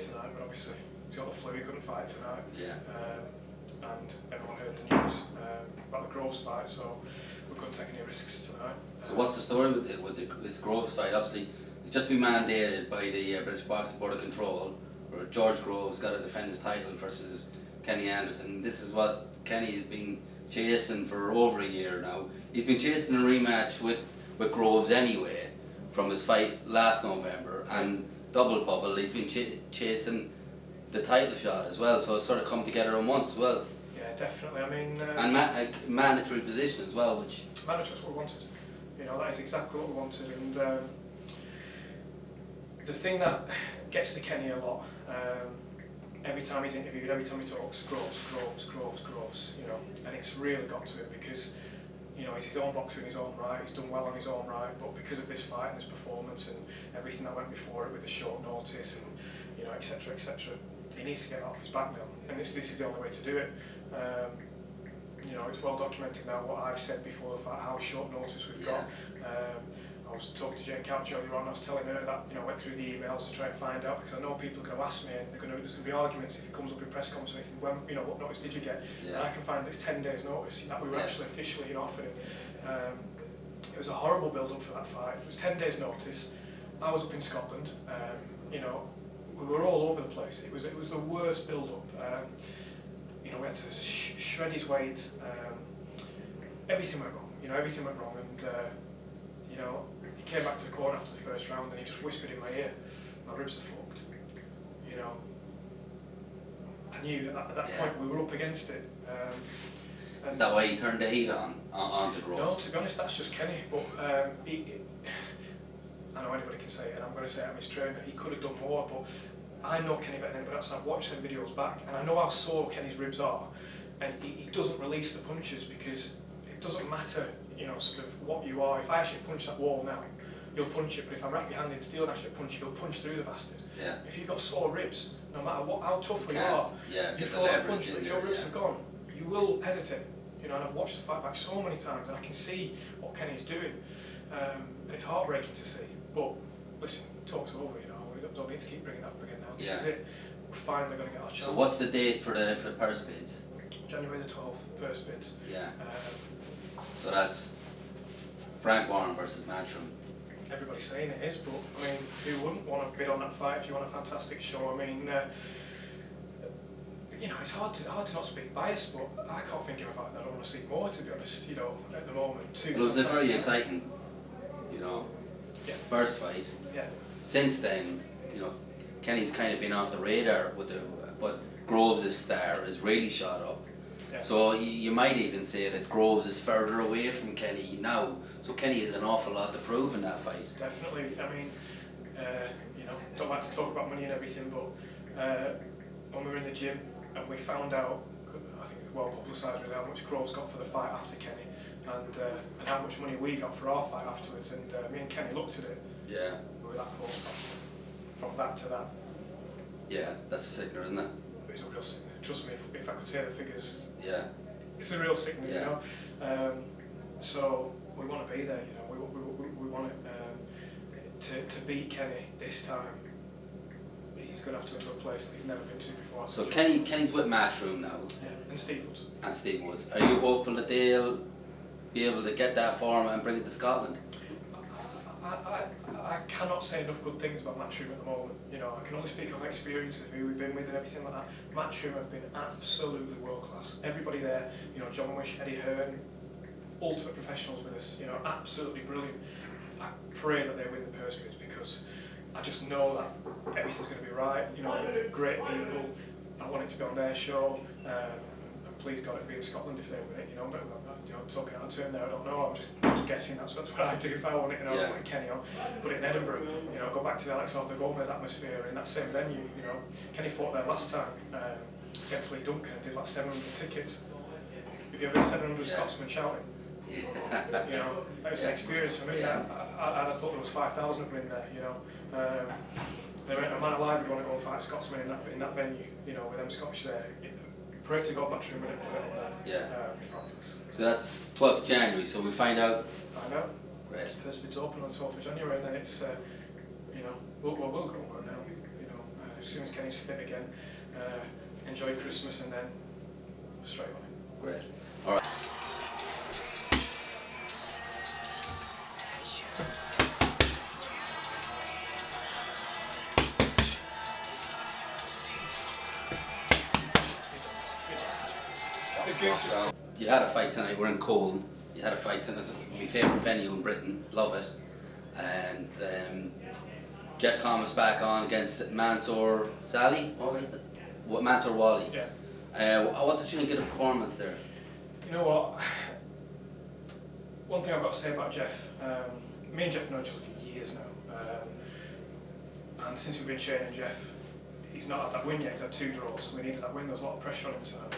fight tonight, but obviously he's got the flu, he couldn't fight tonight. Yeah. And everyone heard the news about the Groves fight, so we couldn't take any risks tonight. So what's the story with this Groves fight? Obviously, it's just been mandated by the British Boxing Board of Control, where George Groves got to defend his title versus Kenny Anderson. This is what Kenny has been chasing for over a year now. He's been chasing a rematch with Groves anyway from his fight last November, and double bubble. He's been chasing the title shot as well, so it's sort of come together at once as well. Yeah, definitely. I mean, and a mandatory position as well, which mandatory is what we wanted. You know, that is exactly what we wanted. And the thing that gets to Kenny a lot, every time he's interviewed, every time he talks, Groves, you know, and it's really got to it because, you know, he's his own boxer in his own right, he's done well on his own right, but because of this fight and this performance and everything that went before it with the short notice and, you know, etc., he needs to get that off his back now, and this is the only way to do it. You know, it's well documented now what I've said before the fight, how short notice we've got. I was talking to Jane Couch earlier on, I was telling her that, you know, I went through the emails to try and find out, because I know people are going to ask me, and there's going to be arguments if it comes up in press conference or anything, when, you know, what notice did you get? And I can find that it's 10 days notice that we were actually officially, you know, offered it. It was a horrible build-up for that fight. It was 10 days notice. I was up in Scotland, you know, we were all over the place. It was the worst build-up. You know, we had to shred his weight. Everything went wrong. You know, everything went wrong, and you know, he came back to the corner after the first round, and he just whispered in my ear, "My ribs are fucked." You know, I knew at that point we were up against it. Is that why he turned the heat on to Groves? No, to be honest, that's just Kenny. But I know anybody can say it, and I'm going to say I'm his trainer. He could have done more, but I know Kenny better than anybody else. I've watched them videos back, and I know how sore Kenny's ribs are, and he doesn't release the punches because it doesn't matter, you know, sort of what you are. If I actually punch that wall now, you'll punch it, but if I wrap your hand in steel and actually punch it, you'll punch through the bastard. Yeah. If you've got sore ribs, no matter how tough you are, you throw a punch, but if your ribs have gone, you will hesitate. You know, and I've watched the fight back so many times, and I can see what Kenny's doing, and it's heartbreaking to see. But listen, talk's over. You know, we don't need to keep bringing that up again now. This is it. We're finally going to get our chance. So what's the date for the purse bids? January the 12th, purse bids. Yeah. So that's Frank Warren versus Matchroom. Everybody's saying it is, but I mean, who wouldn't want to bid on that fight if you want a fantastic show? I mean, you know, it's hard to not speak biased, but I can't think of a fight that I want to see more, to be honest. You know, at the moment, It was a very exciting, you know, first fight. Yeah. Since then, you know, Kenny's kind of been off the radar with but Groves' star has really shot up. Yeah. So you might even say that Groves is further away from Kenny now. So Kenny has an awful lot to prove in that fight. Definitely. I mean, you know, don't like to talk about money and everything, but when we were in the gym and we found out, I think it was well publicised really, how much Groves got for the fight after Kenny, and how much money we got for our fight afterwards, and me and Kenny looked at it. Yeah. We were that close. From that to that. Yeah, that's a sickener, isn't it? It's a real sickener. Trust me, if I could say the figures. Yeah. It's a real sickener, you know. So we want to be there, you know. We want it to beat Kenny this time. He's going to have to go to a place that he's never been to before. So Kenny's with Matchroom now. Yeah, and Steve Woods. And Steve Woods. Are you hopeful that they'll be able to get that form and bring it to Scotland? I cannot say enough good things about Matchroom at the moment. You know, I can only speak of experience of who we've been with and everything like that. Matchroom have been absolutely world class. Everybody there, you know, John Wish, Eddie Hearn, ultimate professionals with us. You know, absolutely brilliant. I pray that they win the purse bids because I just know that everything's going to be right. You know, they're great people. I want it to be on their show. And please God, it'd be in Scotland if they win it. You know, but you know, talking out of turn there, I don't know. I'm just guessing that's what I'd do if I won it. And I was putting Kenny on. Put it in Edinburgh. You know, go back to the Alex Arthur Gomez atmosphere in that same venue. You know, Kenny fought there last time against Lee Duncan and did like 700 tickets. Have you ever had 700 Scotsmen shouting? You know, it was an experience for me. I'd have thought there was 5,000 of them in there. You know, there ain't a man alive who'd want to go and fight a Scotsman in that venue. You know, with them Scottish there. Pray to God Matchroom would put it on there. Yeah. Be fabulous. So that's 12th of January. So we find out. Find out. Great. First bid's open on the 12th of January, and then it's you know we'll go on now. You know, as soon as Kenny's fit again, enjoy Christmas and then straight on it. Great. All right. You had a fight tonight. We're in Cole. You had a fight tonight. It's my favourite venue in Britain. Love it. And Jeff Thomas back on against Mansour Sally. What was it? Mansour Wally. Yeah. What did you think of the performance there? You know what? One thing I've got to say about Jeff. Me and Jeff have known each other for years now. And since we've been training Jeff, he's not had that win yet. He's had 2 draws. We needed that win. There was a lot of pressure on him tonight.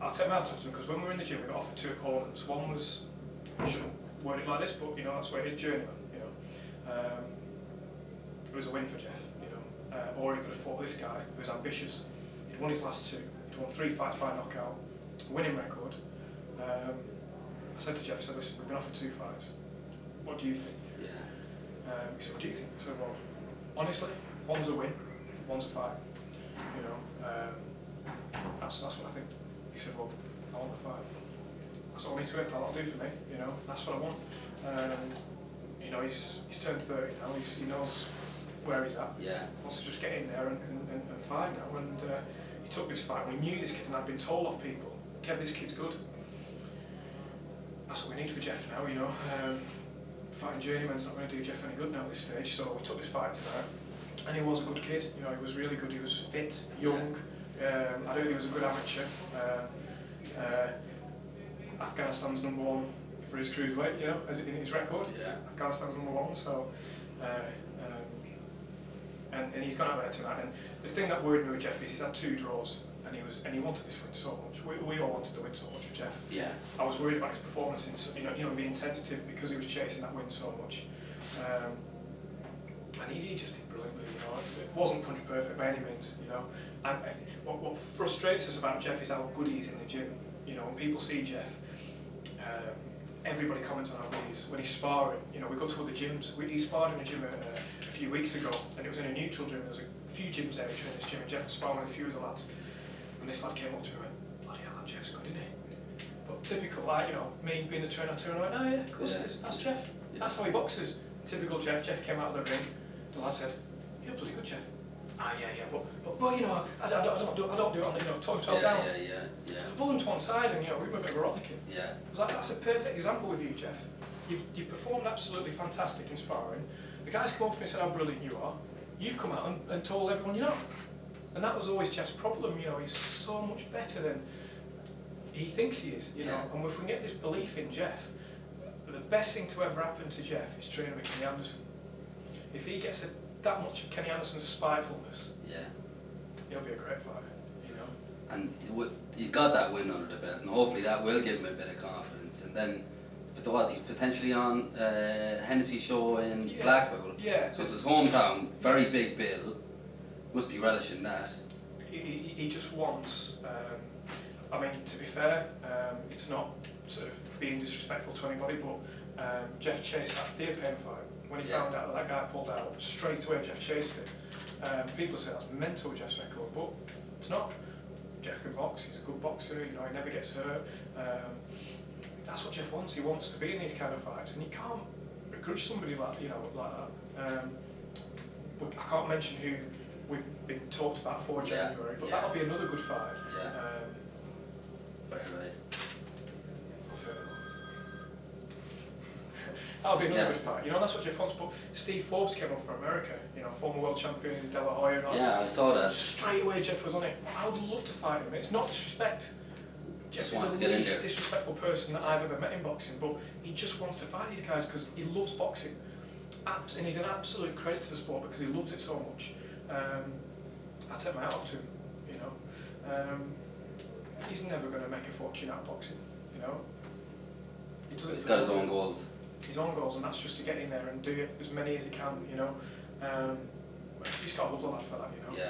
I'll take my hat off to him because when we were in the gym, we got offered 2 opponents. One was, I shouldn't word it like this, but you know that's where it is, journeyman. You know, it was a win for Jeff. You know, or he could have fought this guy who was ambitious. He'd won his last 2. He'd won 3 fights by knockout, winning record. I said to Jeff, I said, listen, we've been offered 2 fights. What do you think? Yeah. He said, what do you think? I said, well, honestly, one's a win, one's a fight. You know, that's what I think. He said, well, I want the fight. That's all I need to win, that'll do for me, you know, that's what I want. You know, he's turned 30 now, he knows where he's at. Yeah. He wants to just get in there and fight now, and he took this fight. We knew this kid, and I'd been told off people, Kev, this kid's good. That's what we need for Jeff now, you know. Fighting journeyman's not going to do Jeff any good now at this stage, so we took this fight tonight. And he was a good kid, you know, he was really good, he was fit, young. I heard he was a good amateur. Afghanistan's #1 for his cruiserweight, you know, as in his record. Yeah. Afghanistan's #1, so and he's gone out there tonight. And the thing that worried me with Jeff is he's had 2 draws, and he wanted this win so much. We all wanted to win so much with Jeff. Yeah. I was worried about his performance in you know being tentative because he was chasing that win so much. And he just did brilliantly, you know. It wasn't punch perfect by any means, you know. And what frustrates us about Jeff is how good he is in the gym. You know, when people see Jeff, everybody comments on how good he is. When he's sparring, you know, we go to other gyms. He sparred in a gym a few weeks ago, and it was in a neutral gym. There was a few gyms there in this gym, and Jeff was sparring with a few of the lads. And this lad came up to me and went, bloody hell, that Jeff's good, isn't he? But typical, like, you know, me being the trainer, I turned around, oh yeah, of course it is, that's Jeff. Yeah. That's how he boxes. Typical Jeff. Jeff came out of the ring. The lad said, "You're bloody good, Jeff." Ah, yeah, but you know, I don't do it on, you know, talk himself down. Yeah. I pulled him to one side, and you know, we were a bit of a roller kid. Yeah. I was like, that's a perfect example with you, Jeff. You've performed absolutely fantastic in sparring. The guys come over to me and said how brilliant you are. You've come out and told everyone you know. And that was always Jeff's problem. You know, he's so much better than he thinks he is. You know, and if we can get this belief in Jeff, the best thing to ever happen to Jeff is training with Kenny Anderson. If he gets that much of Kenny Anderson's spitefulness, he'll be a great fighter, you know. And he's got that win under the belt, and hopefully that will give him a bit of confidence. And then, he's potentially on Hennessy's show in Blackpool. Yeah. So it's his hometown, very big bill. Must be relishing that. He just wants. I mean, to be fair, it's not sort of being disrespectful to anybody, but Jeff chased that Theo Payne fight. When he found out that guy pulled out, straight away Jeff chased it. People say that's mental, Jeff's record, but it's not. Jeff can box, he's a good boxer, you know, he never gets hurt. That's what Jeff wants. He wants to be in these kind of fights, and you can't begrudge somebody like that. But I can't mention who we've been talked about for January, but that'll be another good fight. Very right. That'll be another good fight. You know, that's what Jeff wants. But Steve Forbes came up from America, you know, former world champion in De La Hoya and all. Yeah, I saw that. Straight away Jeff was on it. I would love to fight him. It's not disrespect. Jeff wants is to the get least disrespectful person that I've ever met in boxing, but he just wants to fight these guys because he loves boxing. And he's an absolute credit to the sport because he loves it so much. I take my hat off to him, you know. He's never going to make a fortune out of boxing, you know. He's got his own goals. His own goals, and that's just to get in there and do it as many as he can, you know. You just got to love the lad for that, you know.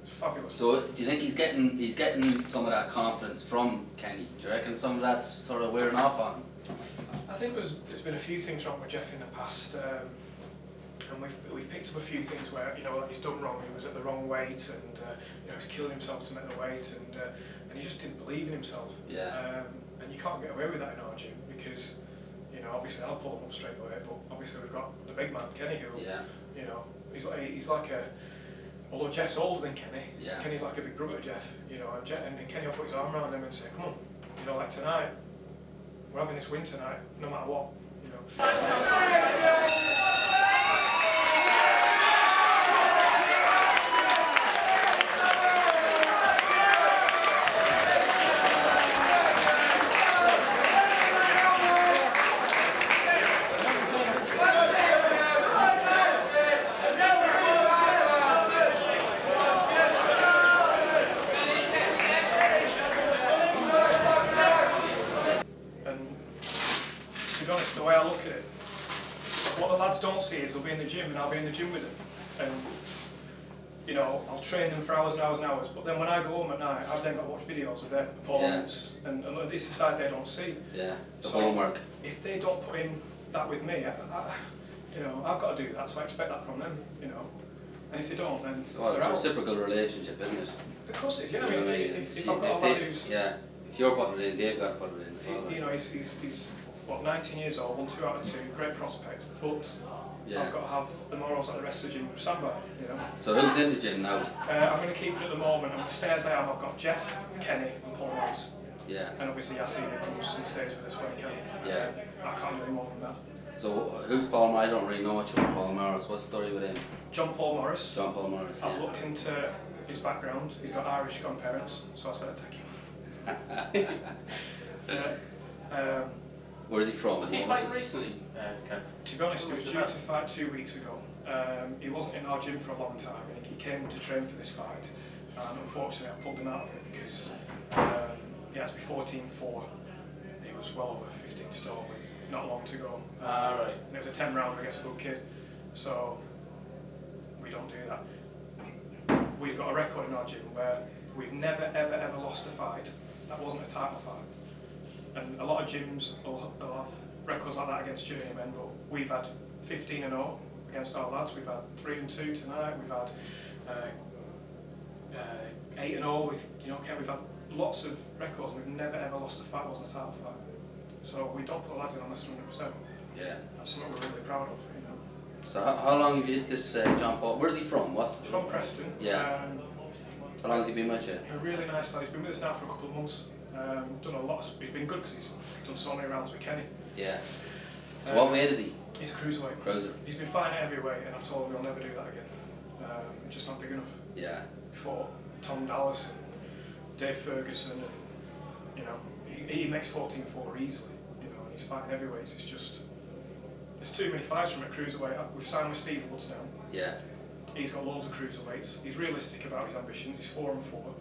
It's fabulous. So, do you think he's getting some of that confidence from Kenny? Do you reckon some of that's sort of wearing off on him? I think there's been a few things wrong with Jeff in the past. and we've picked up a few things where, you know, like he's done wrong. He was at the wrong weight, and you know, he's killing himself to make the weight, and he just didn't believe in himself. Yeah. And you can't get away with that in our gym because, you know, obviously I'll pull him up straight away, but obviously we've got the big man Kenny, who, you know, he's like a. Although Jeff's older than Kenny, Kenny's like a big brother to Jeff, you know, and Kenny will put his arm around him and say, "Come on, you know, like tonight, we're having this win tonight, no matter what, you know." To be honest, the way I look at it, what the lads don't see is they'll be in the gym and I'll be in the gym with them, and you know, I'll train them for hours and hours and hours, but then when I go home at night, I've then got to watch videos of their performance, and this is the side they don't see. Yeah, the so homework. If they don't put in that with me, you know, I've got to do that, so I expect that from them, you know, and if they don't, then well, it's a out. reciprocal relationship, isn't it? Of course it is, yeah. I mean, if if I've got a lad who's... Yeah, if you're putting it in, they've got to put it in as well. You know, he's what, 19 years old, won 2 out of 2, great prospect, but I've got to have the morals like the rest of the gym stand by, you know. So who's in the gym now? I'm going to keep it at the moment. I'm going to stay as I am. I've got Jeff, Kenny and Paul Morris. Yeah. And obviously Yassine, who comes and stays with us when he can. Yeah. I can't do any more than that. So who's Paul Morris? I don't really know much about Paul Morris. What's the story with him? John Paul Morris. John Paul Morris, I've looked into his background. He's got Irish grandparents, so I said I'd take him. Where is he from? Was he fighting recently, Kev? To be honest, he was due to fight 2 weeks ago. He wasn't in our gym for a long time, and he came to train for this fight. And unfortunately, I pulled him out of it because he had to be 14-4. He was well over 15 stone with not long to go. Right. And it was a 10 rounder against a good kid, so we don't do that. We've got a record in our gym where we've never ever lost a fight that wasn't a title fight. And a lot of gyms will have records like that against journeymen, but we've had 15-0 against our lads. We've had 3-2 tonight. We've had 8-0 with, you know, we've had lots of records. And we've never ever lost a fight that wasn't a title fight. So we don't put the lads in unless 100%. Yeah. That's something we're really proud of, you know. So how long have you had this John Paul? Where's he from? From Preston. Yeah. How long has he been with you? A really nice lad. He's been with us now for a couple of months. Done a lot. He's been good because he's done so many rounds with Kenny. Yeah. So what weight is he? He's a cruiserweight. Cruiser. He's been fighting at every weight, and I've told him he'll never do that again. He's just not big enough. Yeah. He fought Tom Dallas and Dave Ferguson, and you know, he makes 14-4 easily. You know, and he's fighting heavyweights. It's just there's too many fights from a cruiserweight. We've signed with Steve Woods now. Yeah. He's got loads of cruiserweights. He's realistic about his ambitions. He's 4-4.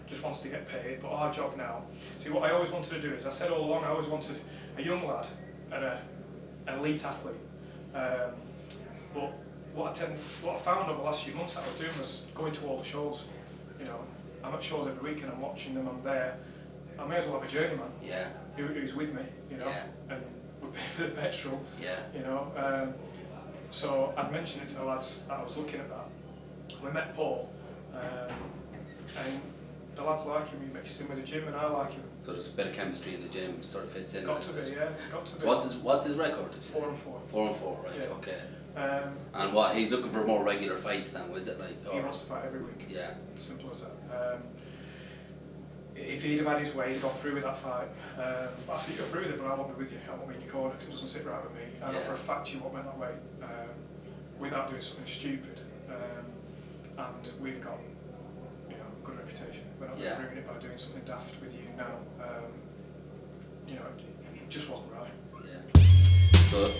Just wants to get paid, but our job now, see what I always wanted to do is, I said all along I always wanted a young lad and an elite athlete, but what I found over the last few months that I was doing was going to all the shows. You know, I'm at shows every week and I'm watching them, I'm there. I may as well have a journeyman who's with me, you know, and we pay for the petrol, you know. So I'd mentioned it to the lads that I was looking at that. We met Paul, and the lads like him, he mixed in with the gym, and I like him. So there's a bit of chemistry in the gym, sort of fits in. Got to be, yeah, got to be. So what's his record? 4-4. 4-4, right? Yeah. Okay. And what he's looking for more regular fights now, is it like? He wants to fight every week. Yeah. Simple as that. If he'd have had his way, he'd gone through with that fight. I said, you go through with it, but I won't be with you. I won't be in your corner because it doesn't sit right with me. I know for a fact you won't win that way without doing something stupid. And we've got, you know, a good reputation. We're not ruining it by doing something daft with you now. You know, it just wasn't right. Yeah. So